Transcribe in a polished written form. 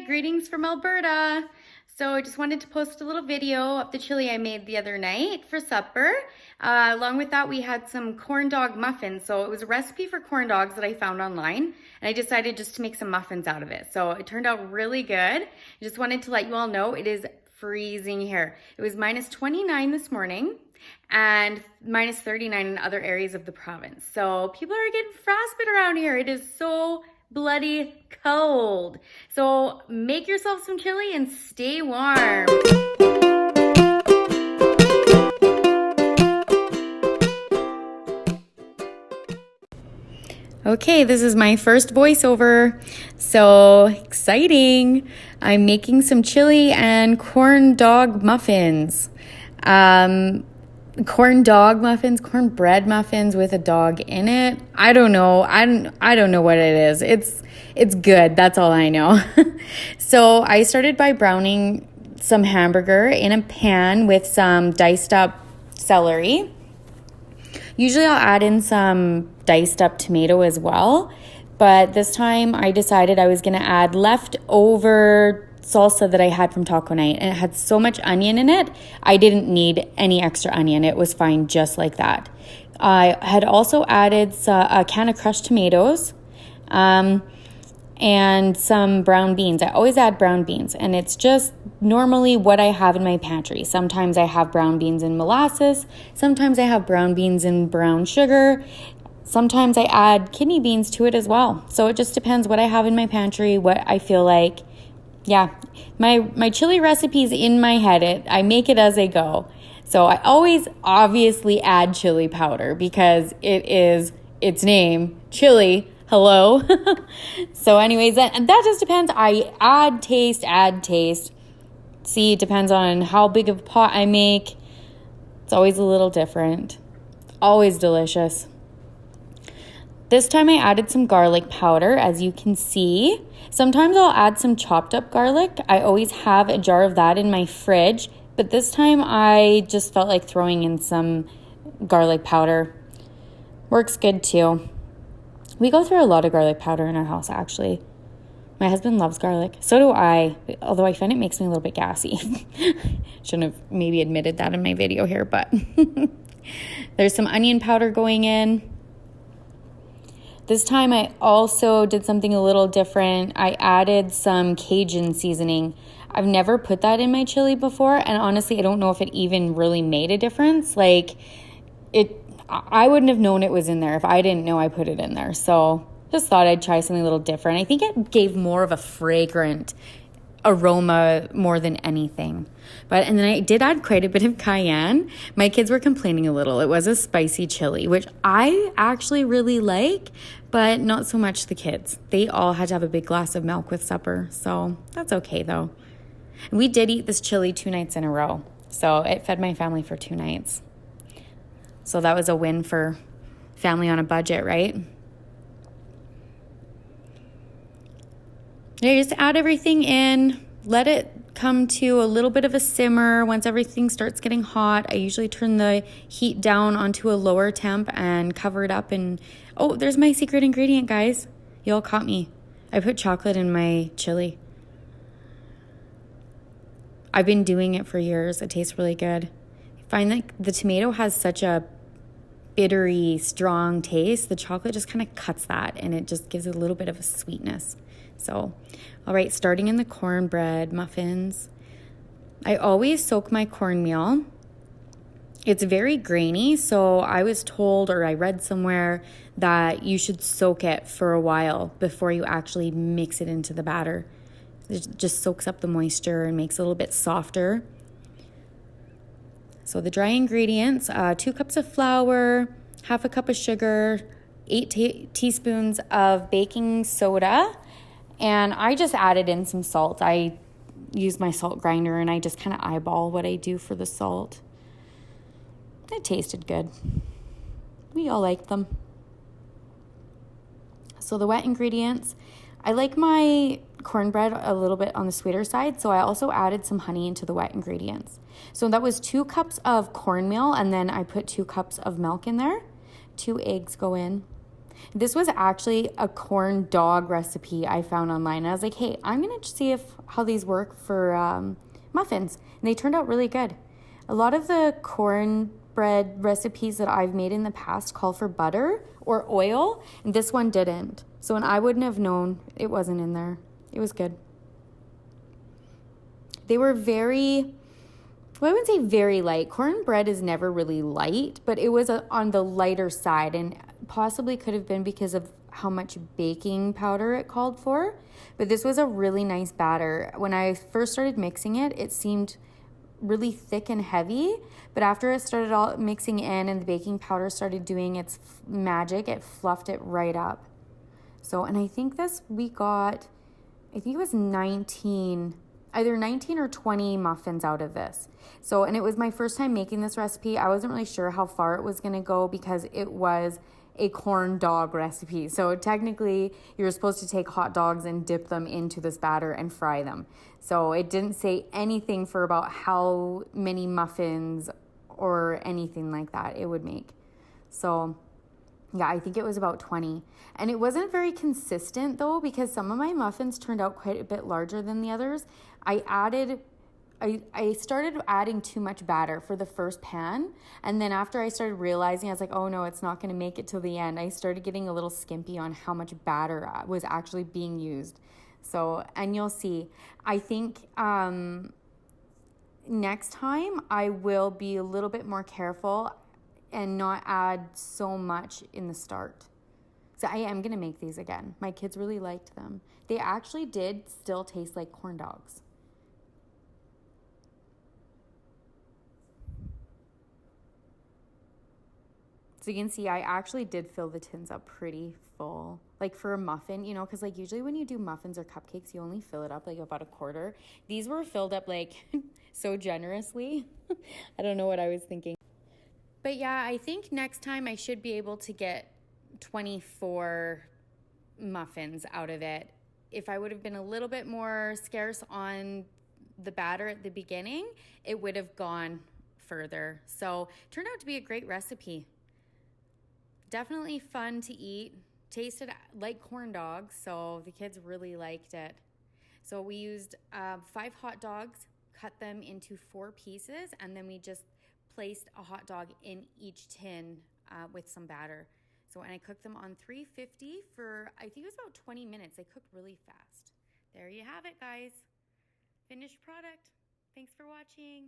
greetings from Alberta. So I just wanted to post a little video of the chili I made the other night for supper. Along with that, we had some corn dog muffins. So it was a recipe for corn dogs that I found online, and I decided just to make some muffins out of it. So it turned out really good. I just wanted to let you all know it is freezing here. It was minus 29 this morning and minus 39 in other areas of the province. So people are getting frostbite around here. It is so bloody cold. So make yourself some chili and stay warm. Okay, this is my first voiceover. So exciting. I'm making some chili and corn dog muffins. Cornbread muffins with a dog in it. I don't know. I don't know what it is. It's good. That's all I know. So I started by browning some hamburger in a pan with some diced up celery. Usually I'll add in some diced up tomato as well, but this time I decided I was going to add leftover salsa that I had from taco night, and it had so much onion in it, I didn't need any extra onion. It was fine just like that. I had also added a can of crushed tomatoes and some brown beans. I always add brown beans, and it's just normally what I have in my pantry. Sometimes I have brown beans and molasses. Sometimes I have brown beans and brown sugar. Sometimes I add kidney beans to it as well. So it just depends what I have in my pantry, what I feel like. Yeah, my chili recipe's in my head. I make it as I go. So I always obviously add chili powder because it is its name, chili. Hello. So anyways, that just depends. I add taste. See, it depends on how big of a pot I make. It's always a little different. Always delicious. This time I added some garlic powder, as you can see. Sometimes I'll add some chopped up garlic. I always have a jar of that in my fridge, but this time I just felt like throwing in some garlic powder. Works good too. We go through a lot of garlic powder in our house, actually. My husband loves garlic. So do I, although I find it makes me a little bit gassy. Shouldn't have maybe admitted that in my video here, but there's some onion powder going in. This time I also did something a little different. I added some Cajun seasoning. I've never put that in my chili before, and honestly, I don't know if it even really made a difference. I wouldn't have known it was in there if I didn't know I put it in there. So just thought I'd try something a little different. I think it gave more of a fragrant aroma more than anything. And then I did add quite a bit of cayenne. My kids were complaining a little. It was a spicy chili, which I actually really like, but not so much the kids. They all had to have a big glass of milk with supper, so that's okay though. And we did eat this chili 2 nights in a row, so it fed my family for 2 nights. So that was a win for family on a budget, right? You just add everything in, let it come to a little bit of a simmer. Once everything starts getting hot, I usually turn the heat down onto a lower temp and cover it up. And oh, there's my secret ingredient, guys. You all caught me. I put chocolate in my chili. I've been doing it for years. It tastes really good. I find that the tomato has such a bittery, strong taste. The chocolate just kind of cuts that, and it just gives it a little bit of a sweetness. So, all right, starting in the cornbread muffins. I always soak my cornmeal. It's very grainy, so I was told, or I read somewhere, that you should soak it for a while before you actually mix it into the batter. It just soaks up the moisture and makes it a little bit softer. So the dry ingredients, 2 cups of flour, half a cup of sugar, 8 teaspoons of baking soda, and I just added in some salt. I use my salt grinder, and I just kind of eyeball what I do for the salt. It tasted good. We all liked them. So the wet ingredients, I like my cornbread a little bit on the sweeter side, so I also added some honey into the wet ingredients. So that was 2 cups of cornmeal, and then I put 2 cups of milk in there. 2 eggs go in. This was actually a corn dog recipe I found online. And I was like, hey, I'm going to see how these work for muffins. And they turned out really good. A lot of the cornbread recipes that I've made in the past call for butter or oil, and this one didn't. So, and I wouldn't have known it wasn't in there. It was good. They were very, well, I wouldn't say very light. Cornbread is never really light, but it was on the lighter side, and possibly could have been because of how much baking powder it called for. But this was a really nice batter. When I first started mixing it, it seemed really thick and heavy, but after it started all mixing in and the baking powder started doing its magic, it fluffed it right up. So, and I think I think it was 19, either 19 or 20 muffins out of this. So, and it was my first time making this recipe. I wasn't really sure how far it was going to go because it was a corn dog recipe. So technically you're supposed to take hot dogs and dip them into this batter and fry them. So it didn't say anything for about how many muffins or anything like that it would make. So yeah, I think it was about 20. And it wasn't very consistent though, because some of my muffins turned out quite a bit larger than the others. I started adding too much batter for the first pan. And then after I started realizing, I was like, oh no, it's not going to make it till the end. I started getting a little skimpy on how much batter was actually being used. So, and you'll see, I think next time I will be a little bit more careful and not add so much in the start. So I am going to make these again. My kids really liked them. They actually did still taste like corn dogs. So you can see I actually did fill the tins up pretty full. Like for a muffin, because like usually when you do muffins or cupcakes, you only fill it up like about a quarter. These were filled up like so generously. I don't know what I was thinking. But yeah, I think next time I should be able to get 24 muffins out of it. If I would have been a little bit more scarce on the batter at the beginning, it would have gone further. So it turned out to be a great recipe. Definitely fun to eat. Tasted like corn dogs, so the kids really liked it. So we used 5 hot dogs, cut them into 4 pieces, and then we just placed a hot dog in each tin with some batter. So, and I cooked them on 350 for, I think it was about 20 minutes. They cooked really fast. There you have it, guys. Finished product. Thanks for watching.